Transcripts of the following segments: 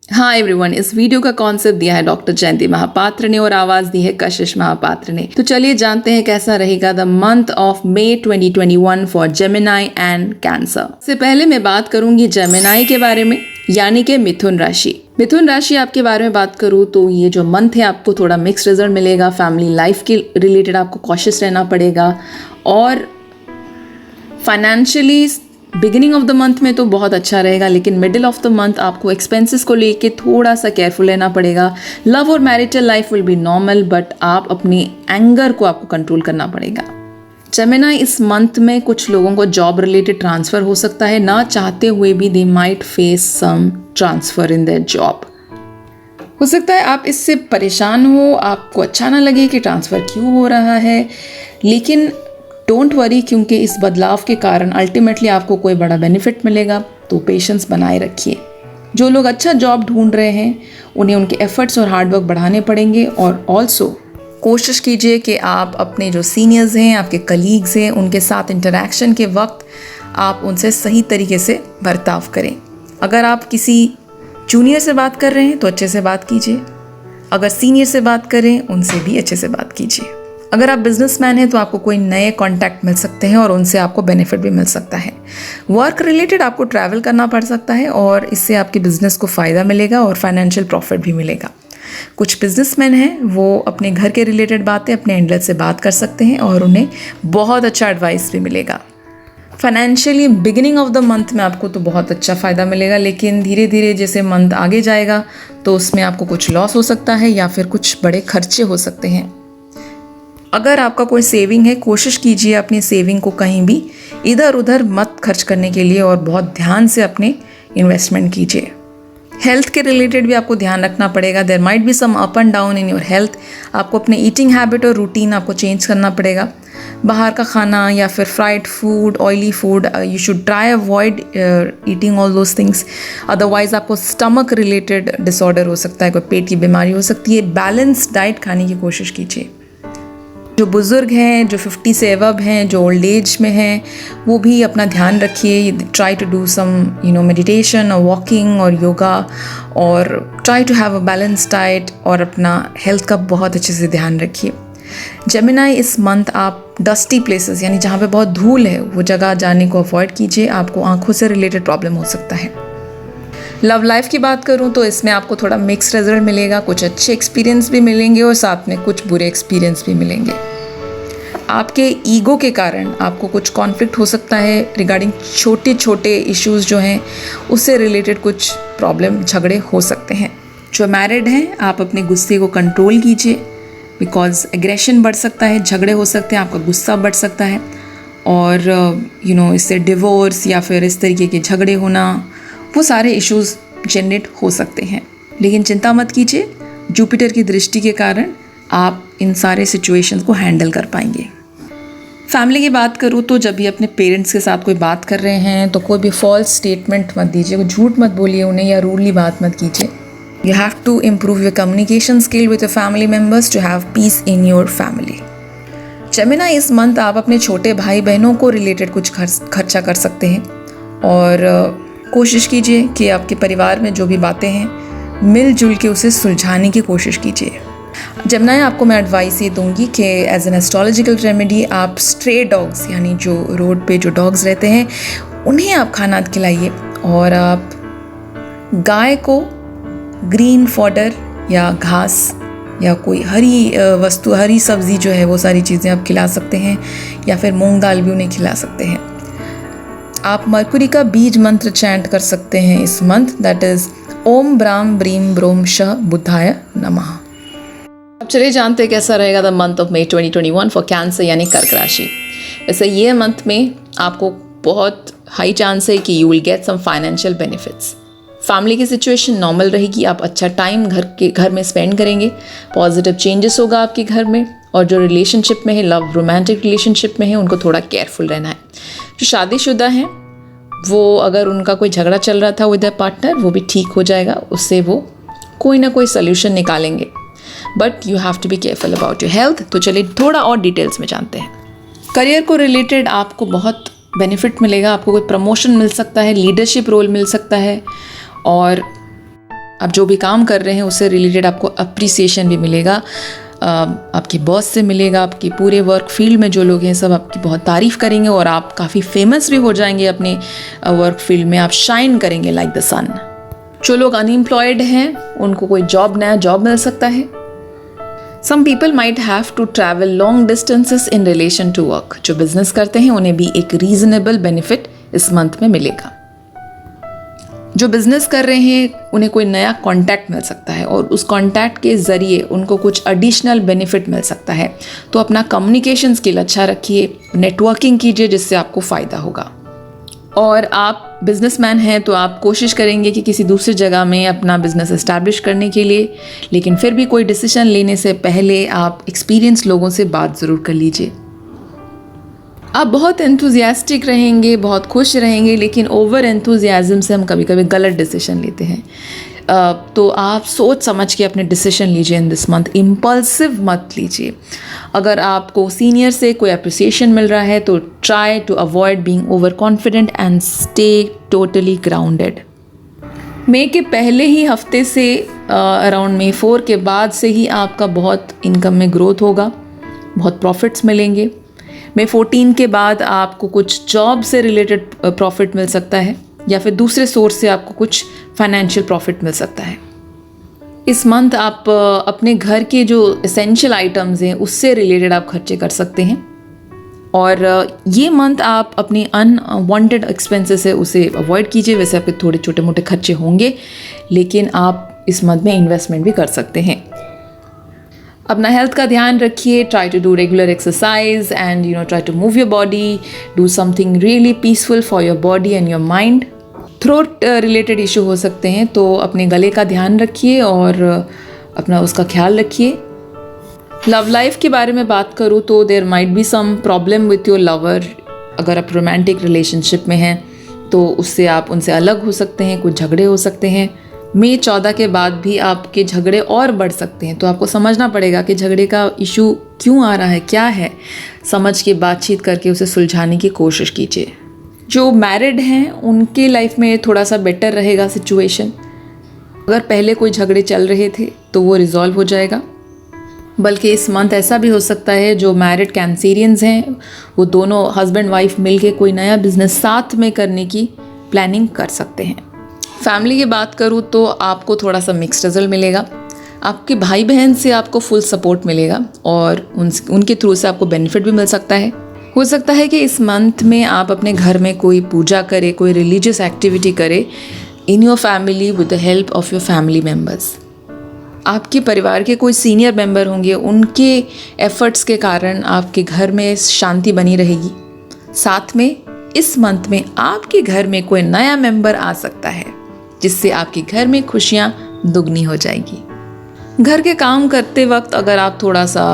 हाँ एवरीवन, इस वीडियो का कॉन्सेप्ट दिया है डॉक्टर जयंती महापात्र ने और आवाज दी है कशिश महापात्र ने। तो चलिए जानते हैं कैसा रहेगा the month of May 2021 for Gemini and Cancer. से पहले मैं बात करूंगी जेमिनी के बारे में, यानी कि मिथुन राशि। मिथुन राशि आपके बारे में बात करूँ तो ये जो मंथ है आपको थोड़ा मिक्स रिजल्ट मिलेगा। फैमिली लाइफ के रिलेटेड आपको कॉशियस रहना पड़ेगा और financially beginning of the month में तो बहुत अच्छा रहेगा, लेकिन मिडिल ऑफ द मंथ आपको एक्सपेंसेस को लेके थोड़ा सा केयरफुल रहना पड़ेगा। लव और marital life will be normal, but आप अपनी एंगर को आपको कंट्रोल करना पड़ेगा। जेमिनी, इस मंथ में कुछ लोगों को जॉब रिलेटेड ट्रांसफ़र हो सकता है, ना चाहते हुए भी they might face some transfer in their job. हो सकता है आप इससे परेशान हो, आपको अच्छा ना लगे कि ट्रांसफ़र क्यों हो रहा है, लेकिन डोंट वरी, क्योंकि इस बदलाव के कारण अल्टीमेटली आपको कोई बड़ा बेनिफिट मिलेगा। तो पेशेंस बनाए रखिए। जो लोग अच्छा जॉब ढूंढ रहे हैं उन्हें उनके एफर्ट्स और हार्डवर्क बढ़ाने पड़ेंगे, और ऑल्सो कोशिश कीजिए कि आप अपने जो सीनियर्स हैं, आपके कलीग्स हैं, उनके साथ इंटरेक्शन के वक्त आप उनसे सही तरीके से बर्ताव करें। अगर आप किसी जूनियर से बात कर रहे हैं तो अच्छे से बात कीजिए, अगर सीनियर से बात करें उनसे भी अच्छे से बात कीजिए। अगर आप बिजनेसमैन हैं तो आपको कोई नए कॉन्टैक्ट मिल सकते हैं और उनसे आपको बेनिफिट भी मिल सकता है। वर्क रिलेटेड आपको ट्रैवल करना पड़ सकता है और इससे आपके बिजनेस को फ़ायदा मिलेगा और फाइनेंशियल प्रॉफिट भी मिलेगा। कुछ बिजनेसमैन हैं वो अपने घर के रिलेटेड बातें अपने हैंडलर से बात कर सकते हैं और उन्हें बहुत अच्छा एडवाइस भी मिलेगा। Financially beginning of the month में आपको तो बहुत अच्छा फ़ायदा मिलेगा, लेकिन धीरे धीरे जैसे मंथ आगे जाएगा तो उसमें आपको कुछ लॉस हो सकता है या फिर कुछ बड़े खर्चे हो सकते हैं। अगर आपका कोई सेविंग है, कोशिश कीजिए अपनी सेविंग को कहीं भी इधर उधर मत खर्च करने के लिए और बहुत ध्यान से अपने इन्वेस्टमेंट कीजिए। हेल्थ के रिलेटेड भी आपको ध्यान रखना पड़ेगा। There might be some up and down in your health. आपको अपने ईटिंग हैबिट और रूटीन आपको चेंज करना पड़ेगा। बाहर का खाना या फिर fried food, oily food, you should try avoid eating all those things, otherwise आपको स्टमक रिलेटेड डिसऑर्डर हो सकता है, कोई पेट की बीमारी हो सकती है। बैलेंस डाइट खाने की कोशिश कीजिए। जो बुज़ुर्ग हैं, जो 50 से अबव हैं, जो ओल्ड एज में हैं, वो भी अपना ध्यान रखिए। Try to do some meditation और वॉकिंग और योगा, और try to have a balance diet और अपना हेल्थ का बहुत अच्छे से ध्यान रखिए। जेमिनी, इस मंथ आप डस्टी प्लेसेस यानी जहाँ पे बहुत धूल है वो जगह जाने को अवॉइड कीजिए, आपको आँखों से रिलेटेड प्रॉब्लम हो सकता है। लव लाइफ की बात करूं तो इसमें आपको थोड़ा मिक्स रिजल्ट मिलेगा। कुछ अच्छे एक्सपीरियंस भी मिलेंगे और साथ में कुछ बुरे एक्सपीरियंस भी मिलेंगे। आपके ईगो के कारण आपको कुछ कॉन्फ्लिक्ट हो सकता है रिगार्डिंग छोटे छोटे इश्यूज़ जो हैं उससे रिलेटेड कुछ प्रॉब्लम, झगड़े हो सकते हैं। जो मैरिड हैं आप अपने गुस्से को कंट्रोल कीजिए, बिकॉज एग्रेशन बढ़ सकता है, झगड़े हो सकते हैं, आपका गुस्सा बढ़ सकता है और इससे डिवोर्स या फिर इस तरीके के झगड़े होना, वो सारे इश्यूज़ जनरेट हो सकते हैं। लेकिन चिंता मत कीजिए, जुपिटर की दृष्टि के कारण आप इन सारे सिचुएशंस को हैंडल कर पाएंगे। फैमिली की बात करूँ तो जब भी अपने पेरेंट्स के साथ कोई बात कर रहे हैं तो कोई भी फॉल्स स्टेटमेंट मत दीजिए, कोई झूठ मत बोलिए उन्हें या रूडली बात मत कीजिए। You have to improve your communication skill with your family members to have peace in your family. Gemini, इस मंथ आप अपने छोटे भाई बहनों को रिलेटेड कुछ खर्चा कर सकते हैं और कोशिश कीजिए कि आपके परिवार में जो भी बातें हैं मिलजुल के उसे सुलझाने की कोशिश कीजिए। जेमिनी, आपको मैं एडवाइस ये दूंगी कि एज एन एस्ट्रोलॉजिकल रेमेडी आप स्ट्रे डॉग्स यानी जो रोड पे जो डॉग्स रहते हैं उन्हें आप खाना खिलाइए, और आप गाय को ग्रीन फॉडर या घास या कोई हरी वस्तु, हरी सब्ज़ी जो है वो सारी चीज़ें आप खिला सकते हैं, या फिर मूंग दाल भी उन्हें खिला सकते हैं। आप मरकुरी का बीज मंत्र चैंट कर सकते हैं इस मंथ, दैट इज ओम ब्राम ब्रीम ब्रोम श बुद्धाय नमः। अब चलिए जानते हैं कैसा रहेगा the month of May 2021 for cancer यानी कर्क राशि। वैसे ये मंथ में आपको बहुत हाई चांस है कि you will get some financial benefits. Family की सिचुएशन नॉर्मल रहेगी, आप अच्छा टाइम घर में स्पेंड करेंगे, पॉजिटिव चेंजेस होगा आपके घर में, और जो रिलेशनशिप में है, लव रोमांटिक रिलेशनशिप में है, उनको थोड़ा केयरफुल रहना है। जो शादीशुदा हैं वो अगर उनका कोई झगड़ा चल रहा था विद अ पार्टनर, वो भी ठीक हो जाएगा, उससे वो कोई ना कोई सोल्यूशन निकालेंगे, but you have to be careful about your health. तो चलिए थोड़ा और डिटेल्स में जानते हैं। करियर को रिलेटेड आपको बहुत बेनिफिट मिलेगा, आपको कोई प्रमोशन मिल सकता है, लीडरशिप रोल मिल सकता है, और आप जो भी काम कर रहे हैं उससे रिलेटेड आपको अप्रिसिएशन भी मिलेगा, आपके बॉस से मिलेगा, आपके पूरे वर्क फील्ड में जो लोग हैं सब आपकी बहुत तारीफ़ करेंगे और आप काफ़ी फेमस भी हो जाएंगे अपने वर्क फील्ड में, आप शाइन करेंगे लाइक द सन। जो लोग अनएम्प्लॉयड हैं उनको कोई नया जॉब मिल सकता है। Some people might have to travel long distances in relation to work. जो बिजनेस करते हैं उन्हें भी एक रीजनेबल बेनिफिट इस मंथ में मिलेगा। जो बिजनेस कर रहे हैं उन्हें कोई नया कॉन्टैक्ट मिल सकता है और उस कॉन्टैक्ट के ज़रिए उनको कुछ एडिशनल बेनिफिट मिल सकता है। तो अपना कम्युनिकेशन स्किल अच्छा रखिए, नेटवर्किंग कीजिए जिससे आपको फ़ायदा होगा। और आप बिजनेसमैन हैं तो आप कोशिश करेंगे कि किसी दूसरी जगह में अपना बिजनेस एस्टैब्लिश करने के लिए, लेकिन फिर भी कोई डिसीजन लेने से पहले आप एक्सपीरियंस लोगों से बात ज़रूर कर लीजिए। आप बहुत एंथुजियास्टिक रहेंगे, बहुत खुश रहेंगे, लेकिन ओवर एंथुजियाज्म से हम कभी कभी गलत डिसीजन लेते हैं। तो आप सोच समझ के अपने डिसीजन लीजिए इन दिस मंथ, इम्पल्सिव मत लीजिए। अगर आपको सीनियर से कोई अप्रिसिएशन मिल रहा है तो try to avoid being over confident and stay totally grounded. मई के पहले ही हफ्ते से अराउंड May 4 के बाद से ही आपका बहुत इनकम में ग्रोथ होगा, बहुत प्रॉफिट्स मिलेंगे। May 14 के बाद आपको कुछ जॉब से रिलेटेड प्रॉफिट मिल सकता है या फिर दूसरे सोर्स से आपको कुछ फाइनेंशियल प्रॉफिट मिल सकता है। इस मंथ आप अपने घर के जो एसेंशियल आइटम्स हैं उससे रिलेटेड आप खर्चे कर सकते हैं। और ये मंथ आप अपनी अनवांटेड एक्सपेंसेस है उसे अवॉइड कीजिए। वैसे आपके थोड़े छोटे मोटे खर्चे होंगे, लेकिन आप इस मंथ में इन्वेस्टमेंट भी कर सकते हैं। अपना हेल्थ का ध्यान रखिए, try to do regular exercise and try to move your body, do something really peaceful for your body and your mind. Throat related issue हो सकते हैं तो अपने गले का ध्यान रखिए और अपना उसका ख्याल रखिए। लव लाइफ के बारे में बात करूँ तो there might be some problem with your lover. अगर आप रोमांटिक रिलेशनशिप में हैं तो उससे आप उनसे अलग हो सकते हैं, कुछ झगड़े हो सकते हैं। May 14 के बाद भी आपके झगड़े और बढ़ सकते हैं, तो आपको समझना पड़ेगा कि झगड़े का इशू क्यों आ रहा है, क्या है। समझ के बातचीत करके उसे सुलझाने की कोशिश कीजिए। जो मैरिड हैं उनके लाइफ में थोड़ा सा बेटर रहेगा सिचुएशन। अगर पहले कोई झगड़े चल रहे थे तो वो रिजॉल्व हो जाएगा। बल्कि इस मंथ ऐसा भी हो सकता है जो मैरिड कैंसेरियंस हैं वो दोनों हस्बैंड वाइफ मिलके कोई नया बिजनेस साथ में करने की प्लानिंग कर सकते हैं। फैमिली की बात करूँ तो आपको थोड़ा सा मिक्स्ड रिजल्ट मिलेगा। आपके भाई बहन से आपको फुल सपोर्ट मिलेगा और उनके थ्रू से आपको बेनिफिट भी मिल सकता है। हो सकता है कि इस मंथ में आप अपने घर में कोई पूजा करें, कोई रिलीजियस एक्टिविटी करें इन your family with the help of your family members. आपके परिवार के कोई सीनियर मेंबर होंगे, उनके एफर्ट्स के कारण आपके घर में शांति बनी रहेगी। साथ में इस मंथ में आपके घर में कोई नया मेंबर आ सकता है जिससे आपके घर में खुशियाँ दुगनी हो जाएगी। घर के काम करते वक्त अगर आप थोड़ा सा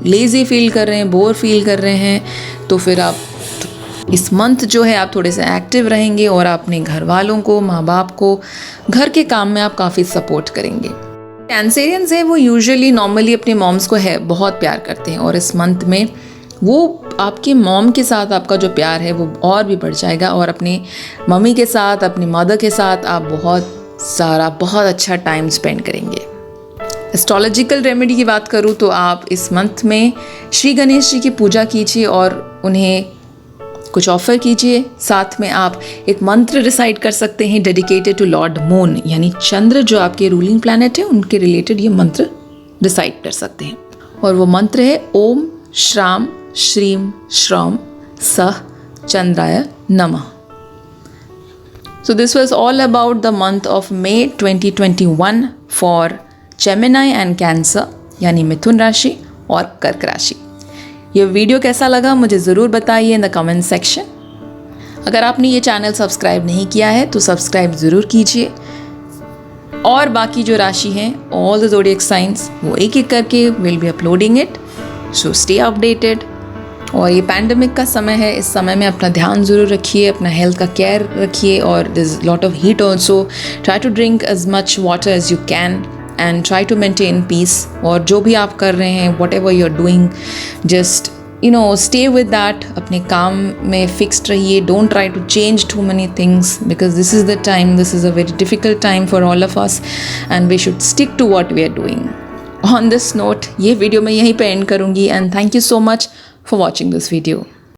लेज़ी फील कर रहे हैं, बोर फील कर रहे हैं, तो फिर आप इस मंथ जो है आप थोड़े से एक्टिव रहेंगे और अपने घर वालों को, माँ बाप को घर के काम में आप काफ़ी सपोर्ट करेंगे। कैंसेरियंस हैं वो यूजुअली नॉर्मली अपने मॉम्स को बहुत प्यार करते हैं और इस मंथ में वो आपकी मॉम के साथ आपका जो प्यार है वो और भी बढ़ जाएगा और अपनी मम्मी के साथ, अपनी मदर के साथ आप बहुत अच्छा टाइम स्पेंड करेंगे। एस्ट्रोलॉजिकल रेमेडी की बात करूँ तो आप इस मंथ में श्री गणेश जी की पूजा कीजिए और उन्हें कुछ ऑफर कीजिए। साथ में आप एक मंत्र रिसाइट कर सकते हैं डेडिकेटेड टू लॉर्ड मून, यानी चंद्र जो आपके रूलिंग प्लैनेट है उनके रिलेटेड ये मंत्र रिसाइट कर सकते हैं। और वो मंत्र है ओम श्राम श्रीम श्रम सह चंद्राय नमः। So this was all about the month of May 2021 for Gemini and Cancer यानी मिथुन राशि और कर्क राशि। ये वीडियो कैसा लगा मुझे ज़रूर बताइए इन द कमेंट सेक्शन। अगर आपने ये चैनल सब्सक्राइब नहीं किया है तो सब्सक्राइब ज़रूर कीजिए। और बाकी जो राशि हैं ऑल द ज़ोडिएक साइंस वो एक एक करके will be uploading it, so stay updated. और ये पैंडमिक का समय है, इस समय में अपना ध्यान ज़रूर रखिए, अपना हेल्थ का केयर रखिए और this lot of heat also. Try to drink as much water as you can and try to maintain peace. और जो भी आप कर रहे हैं, whatever you are doing, just stay with that. अपने काम में fixed रहिए. Don't try to change too many things because this is the time, this is a very difficult time for all of us and we should stick to what we are doing. On this note, ये video मैं यहीं पे and करूँगी and thank you so much for watching this video.